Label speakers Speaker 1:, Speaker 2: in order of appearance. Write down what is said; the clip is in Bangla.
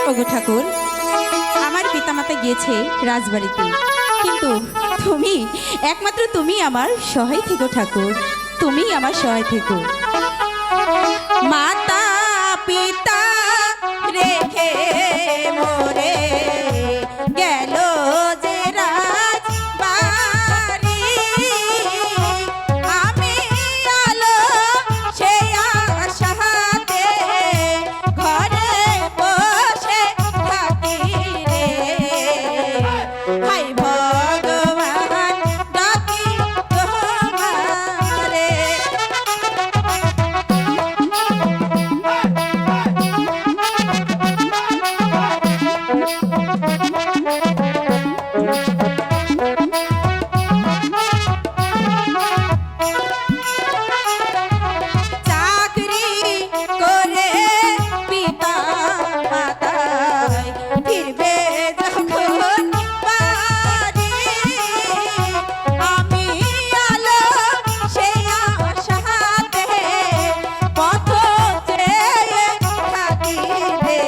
Speaker 1: ওগো ঠাকুর, আমার পিতামাতা গিয়েছে রাজবাড়িতে, কিন্তু তুমি, একমাত্র তুমি আমার সহায় থেকো ঠাকুর, তুমি আমার সহায় থেকো। মাতা পিতা রেখে মোরে গেল যে রাজবাড়ি, আমি আলো সে আশাতে ঘরে বসে থাকি রে। হাই ভগবান ডাকি তোমারে। চাকরি করে পিতা মাতায় ফিরবে যখন বাড়ি, আমি আলো সেই আশাতে পথ চেয়ে থাকি রে।